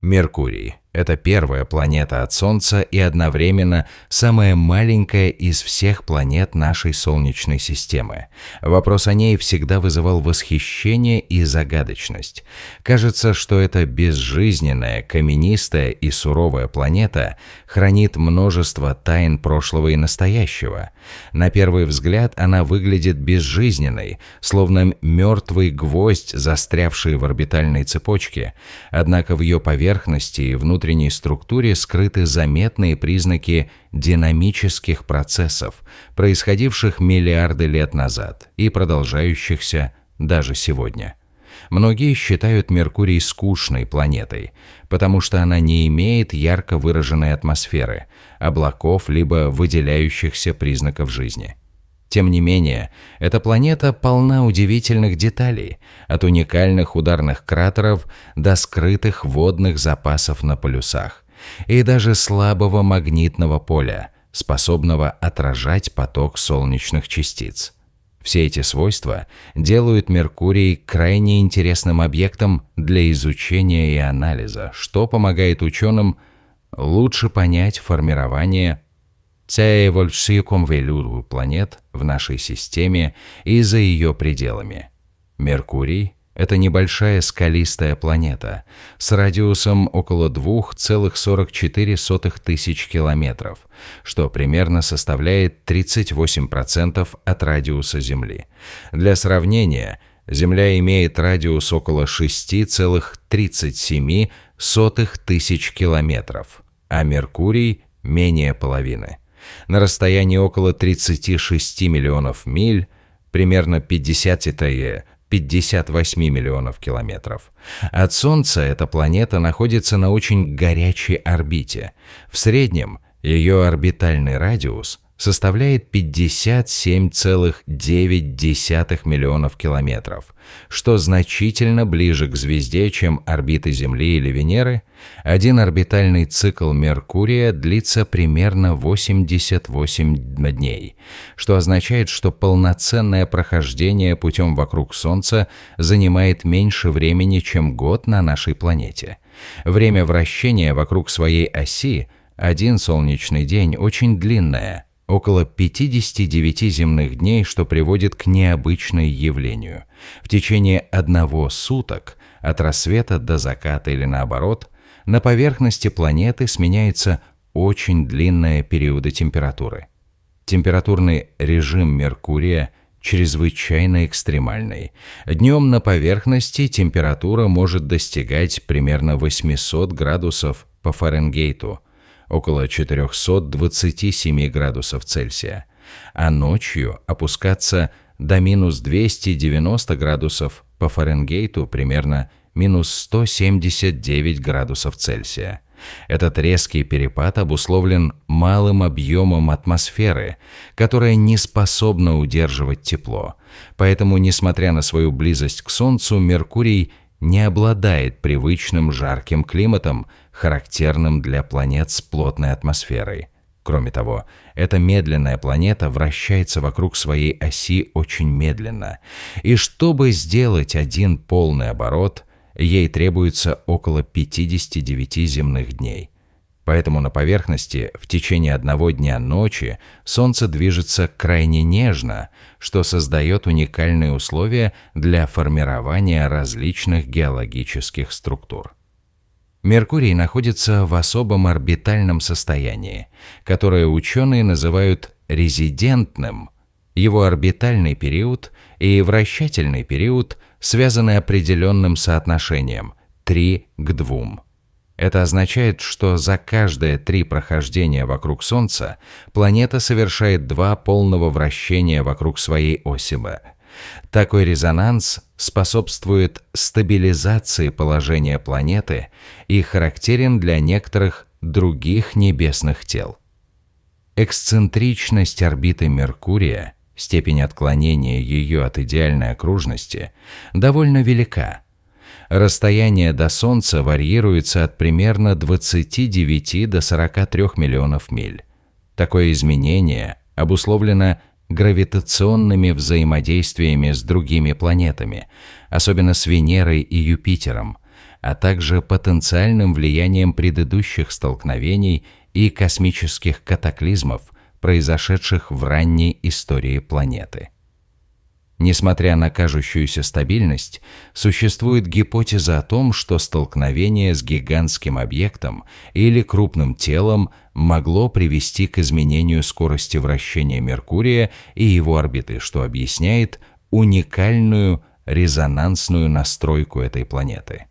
Меркурий – это первая планета от Солнца и одновременно самая маленькая из всех планет нашей Солнечной системы. Вопрос о ней всегда вызывал восхищение и загадочность. Кажется, что эта безжизненная, каменистая и суровая планета хранит множество тайн прошлого и настоящего. На первый взгляд она выглядит безжизненной, словно мертвый гвоздь, застрявший в орбитальной цепочке. Однако в ее поверхности и внутренней структуре скрыты заметные признаки динамических процессов, происходивших миллиарды лет назад и продолжающихся даже сегодня. Многие считают Меркурий скучной планетой, потому что она не имеет ярко выраженной атмосферы, облаков либо выделяющихся признаков жизни. Тем не менее, эта планета полна удивительных деталей, от уникальных ударных кратеров до скрытых водных запасов на полюсах, и даже слабого магнитного поля, способного отражать поток солнечных частиц. Все эти свойства делают Меркурий крайне интересным объектом для изучения и анализа, что помогает ученым лучше понять формирование планет в нашей системе и за ее пределами. Меркурий – это небольшая скалистая планета с радиусом около 2,44 тысяч километров, что примерно составляет 38% от радиуса Земли. Для сравнения, Земля имеет радиус около 6,37 тысяч километров, а Меркурий – менее половины. На расстоянии около 36 миллионов миль, примерно 58 миллионов километров. От Солнца эта планета находится на очень горячей орбите. В среднем ее орбитальный радиус составляет 57,9 миллионов километров, что значительно ближе к звезде, чем орбиты Земли или Венеры. Один орбитальный цикл Меркурия длится примерно 88 дней, что означает, что полноценное прохождение путем вокруг Солнца занимает меньше времени, чем год на нашей планете. Время вращения вокруг своей оси, один солнечный день, очень длинное, около 59 земных дней, что приводит к необычному явлению. В течение одного суток, от рассвета до заката или наоборот, на поверхности планеты сменяются очень длинные периоды температуры. Температурный режим Меркурия чрезвычайно экстремальный. Днем на поверхности температура может достигать примерно 800 градусов по Фаренгейту, около 427 градусов Цельсия, а ночью опускаться до минус 290 градусов по Фаренгейту, примерно минус 179 градусов Цельсия. Этот резкий перепад обусловлен малым объемом атмосферы, которая не способна удерживать тепло. Поэтому, несмотря на свою близость к Солнцу, Меркурий не обладает привычным жарким климатом, характерным для планет с плотной атмосферой. Кроме того, эта медленная планета вращается вокруг своей оси очень медленно, и чтобы сделать один полный оборот, ей требуется около 59 земных дней. Поэтому на поверхности в течение одного дня ночи Солнце движется крайне нежно, что создает уникальные условия для формирования различных геологических структур. Меркурий находится в особом орбитальном состоянии, которое ученые называют резидентным. Его орбитальный период и вращательный период связаны определенным соотношением 3:2. Это означает, что за каждые 3 прохождения вокруг Солнца планета совершает 2 полного вращения вокруг своей оси Б. Такой резонанс способствует стабилизации положения планеты и характерен для некоторых других небесных тел. Эксцентричность орбиты Меркурия, степень отклонения ее от идеальной окружности, довольно велика. Расстояние до Солнца варьируется от примерно 29 до 43 миллионов миль. Такое изменение обусловлено гравитационными взаимодействиями с другими планетами, особенно с Венерой и Юпитером. а также потенциальным влиянием предыдущих столкновений и космических катаклизмов, произошедших в ранней истории планеты. Несмотря на кажущуюся стабильность, существует гипотеза о том, что столкновение с гигантским объектом или крупным телом могло привести к изменению скорости вращения Меркурия и его орбиты, что объясняет уникальную резонансную настройку этой планеты.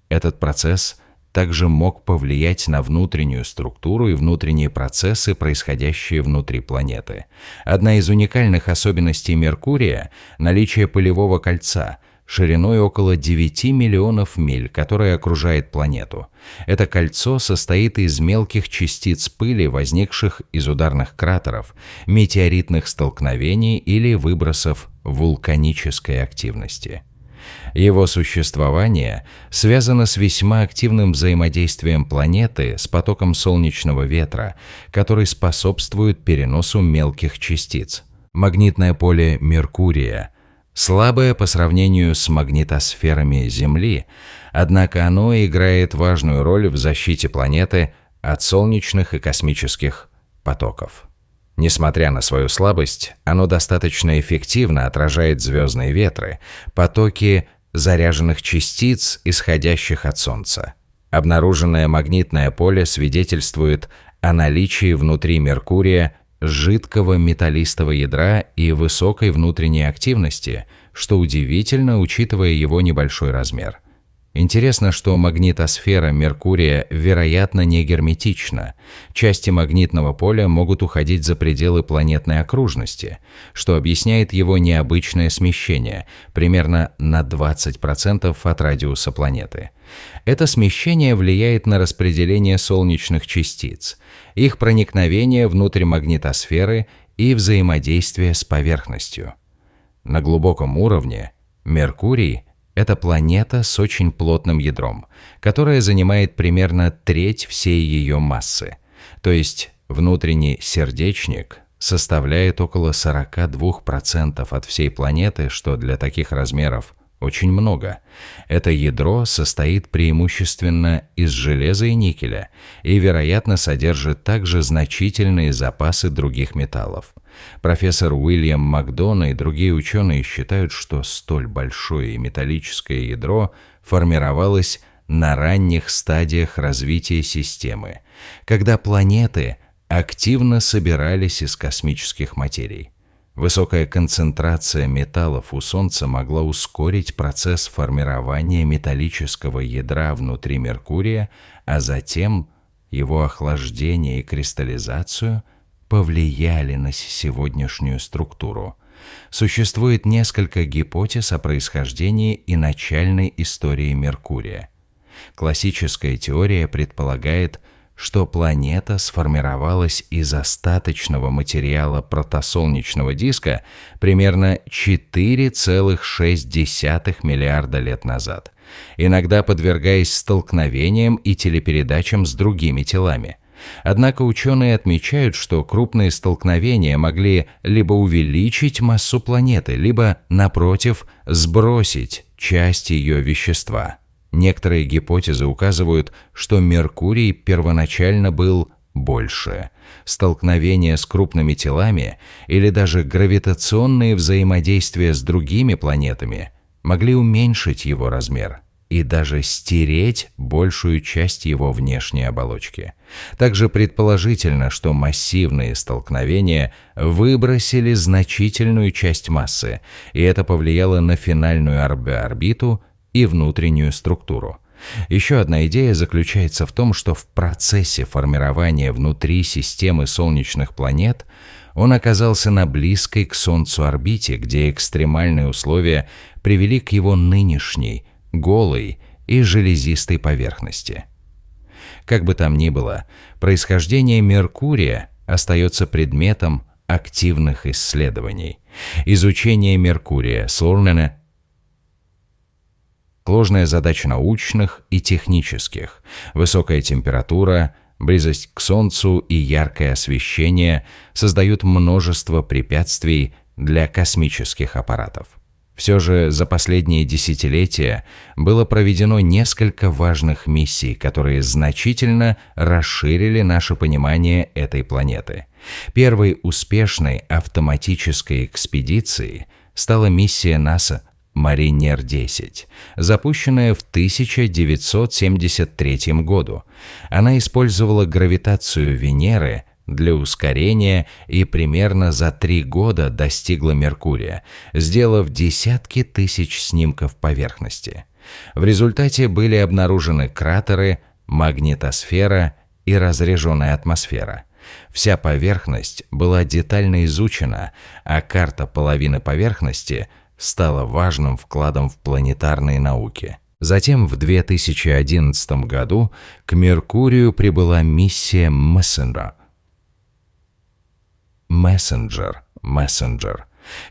Этот процесс также мог повлиять на внутреннюю структуру и внутренние процессы, происходящие внутри планеты. Одна из уникальных особенностей Меркурия – наличие пылевого кольца, шириной около 9 миллионов миль, которое окружает планету. Это кольцо состоит из мелких частиц пыли, возникших из ударных кратеров, метеоритных столкновений или выбросов вулканической активности. Его существование связано с весьма активным взаимодействием планеты с потоком солнечного ветра, который способствует переносу мелких частиц. Магнитное поле Меркурия слабое по сравнению с магнитосферами Земли, однако оно играет важную роль в защите планеты от солнечных и космических потоков. Несмотря на свою слабость, оно достаточно эффективно отражает звездные ветры, потоки заряженных частиц, исходящих от Солнца. Обнаруженное магнитное поле свидетельствует о наличии внутри Меркурия жидкого металлистого ядра и высокой внутренней активности, что удивительно, учитывая его небольшой размер. Интересно, что магнитосфера Меркурия, вероятно, не герметична. Части магнитного поля могут уходить за пределы планетной окружности, что объясняет его необычное смещение, примерно на 20% от радиуса планеты. Это смещение влияет на распределение солнечных частиц, их проникновение внутрь магнитосферы и взаимодействие с поверхностью. На глубоком уровне Меркурий – это планета с очень плотным ядром, которая занимает примерно треть всей ее массы. То есть внутренний сердечник составляет около 42% от всей планеты, что для таких размеров очень много. Это ядро состоит преимущественно из железа и никеля и, вероятно, содержит также значительные запасы других металлов. Профессор Уильям Макдона и другие ученые считают, что столь большое металлическое ядро формировалось на ранних стадиях развития системы, когда планеты активно собирались из космических материй. Высокая концентрация металлов у Солнца могла ускорить процесс формирования металлического ядра внутри Меркурия, а затем его охлаждение и кристаллизацию повлияли на сегодняшнюю структуру. Существует несколько гипотез о происхождении и начальной истории Меркурия. Классическая теория предполагает, что планета сформировалась из остаточного материала протосолнечного диска примерно 4,6 миллиарда лет назад, иногда подвергаясь столкновениям и телепередачам с другими телами. Однако ученые отмечают, что крупные столкновения могли либо увеличить массу планеты, либо, напротив, сбросить часть ее вещества. Некоторые гипотезы указывают, что Меркурий первоначально был больше. Столкновения с крупными телами или даже гравитационные взаимодействия с другими планетами могли уменьшить его размер и даже стереть большую часть его внешней оболочки. Также предположительно, что массивные столкновения выбросили значительную часть массы, и это повлияло на финальную орбиту и внутреннюю структуру. Еще одна идея заключается в том, что в процессе формирования внутри системы солнечных планет он оказался на близкой к Солнцу орбите, где экстремальные условия привели к его нынешней, голой и железистой поверхности. Как бы там ни было, происхождение Меркурия остается предметом активных исследований. Изучение Меркурия сложная задача научных и технических. Высокая температура, близость к Солнцу и яркое освещение создают множество препятствий для космических аппаратов. Все же за последние десятилетия было проведено несколько важных миссий, которые значительно расширили наше понимание этой планеты. Первой успешной автоматической экспедицией стала миссия НАСА Маринер-10, запущенная в 1973 году. Она использовала гравитацию Венеры для ускорения и примерно за 3 года достигла Меркурия, сделав десятки тысяч снимков поверхности. В результате были обнаружены кратеры, магнитосфера и разреженная атмосфера. Вся поверхность была детально изучена, а карта половины поверхности стала важным вкладом в планетарные науки. Затем в 2011 году к Меркурию прибыла миссия Messenger,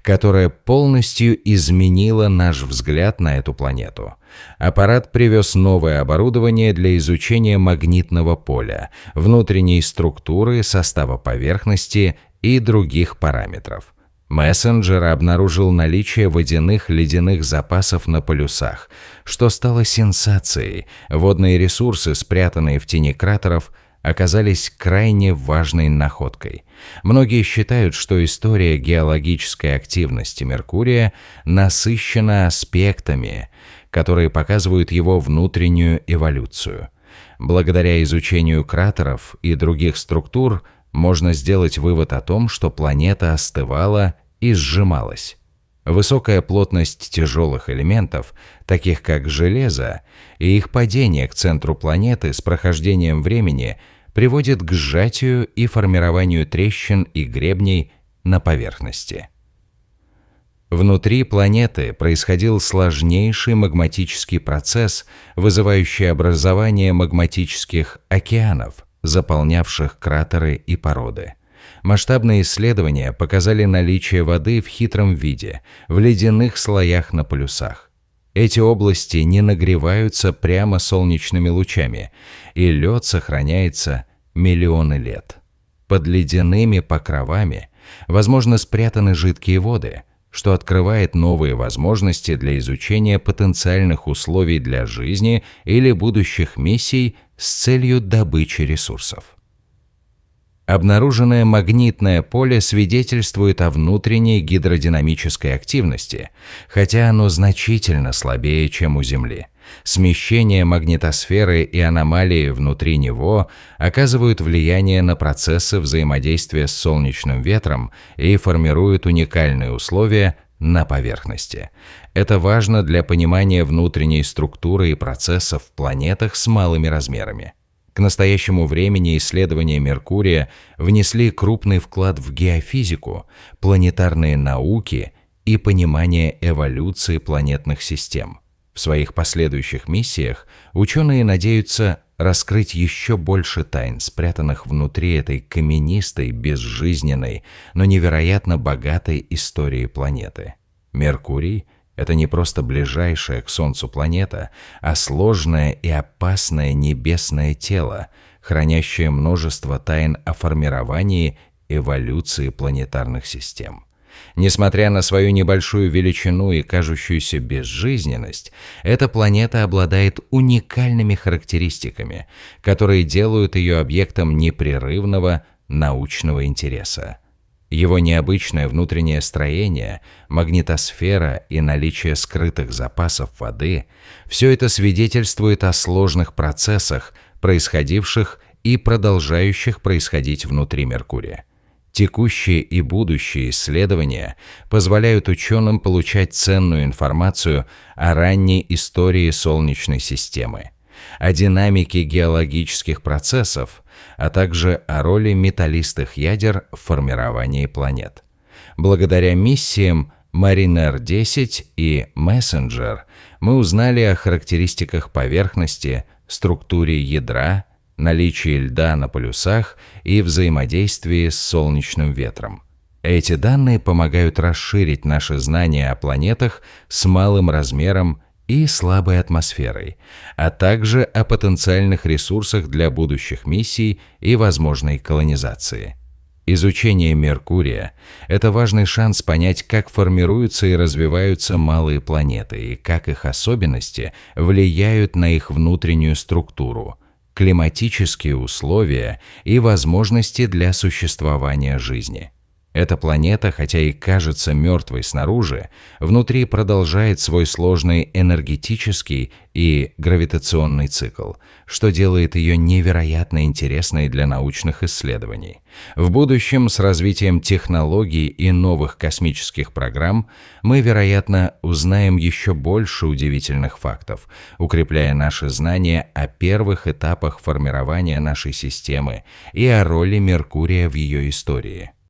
которая полностью изменила наш взгляд на эту планету. Аппарат привез новое оборудование для изучения магнитного поля, внутренней структуры, состава поверхности и других параметров. Мессенджер обнаружил наличие водяных ледяных запасов на полюсах, что стало сенсацией. Водные ресурсы, спрятанные в тени кратеров, оказались крайне важной находкой. Многие считают, что история геологической активности Меркурия насыщена аспектами, которые показывают его внутреннюю эволюцию. Благодаря изучению кратеров и других структур можно сделать вывод о том, что планета остывала и сжималась. Высокая плотность тяжелых элементов, таких как железо, и их падение к центру планеты с прохождением времени приводит к сжатию и формированию трещин и гребней на поверхности. Внутри планеты происходил сложнейший магматический процесс, вызывающий образование магматических океанов, заполнявших кратеры и породы. Масштабные исследования показали наличие воды в хитром виде, в ледяных слоях на полюсах. Эти области не нагреваются прямо солнечными лучами, и лед сохраняется миллионы лет. Под ледяными покровами, возможно, спрятаны жидкие воды, что открывает новые возможности для изучения потенциальных условий для жизни или будущих миссий с целью добычи ресурсов. Обнаруженное магнитное поле свидетельствует о внутренней гидродинамической активности, хотя оно значительно слабее, чем у Земли. Смещение магнитосферы и аномалии внутри него оказывают влияние на процессы взаимодействия с солнечным ветром и формируют уникальные условия на поверхности. Это важно для понимания внутренней структуры и процессов в планетах с малыми размерами. К настоящему времени исследования Меркурия внесли крупный вклад в геофизику, планетарные науки и понимание эволюции планетных систем. В своих последующих миссиях ученые надеются раскрыть еще больше тайн, спрятанных внутри этой каменистой, безжизненной, но невероятно богатой истории планеты. Меркурий — это не просто ближайшая к Солнцу планета, а сложное и опасное небесное тело, хранящее множество тайн о формировании эволюции планетарных систем. Несмотря на свою небольшую величину и кажущуюся безжизненность, эта планета обладает уникальными характеристиками, которые делают ее объектом непрерывного научного интереса. Его необычное внутреннее строение, магнитосфера и наличие скрытых запасов воды – все это свидетельствует о сложных процессах, происходивших и продолжающих происходить внутри Меркурия. Текущие и будущие исследования позволяют ученым получать ценную информацию о ранней истории Солнечной системы, о динамике геологических процессов, а также о роли металлистых ядер в формировании планет. Благодаря миссиям Mariner-10 и Messenger мы узнали о характеристиках поверхности, структуре ядра, наличии льда на полюсах и взаимодействии с солнечным ветром. Эти данные помогают расширить наши знания о планетах с малым размером и слабой атмосферой, а также о потенциальных ресурсах для будущих миссий и возможной колонизации. Изучение Меркурия – это важный шанс понять, как формируются и развиваются малые планеты и как их особенности влияют на их внутреннюю структуру, климатические условия и возможности для существования жизни. Эта планета, хотя и кажется мертвой снаружи, внутри продолжает свой сложный энергетический и гравитационный цикл, что делает ее невероятно интересной для научных исследований. В будущем с развитием технологий и новых космических программ мы, вероятно, узнаем еще больше удивительных фактов, укрепляя наши знания о первых этапах формирования нашей системы и о роли Меркурия в ее истории.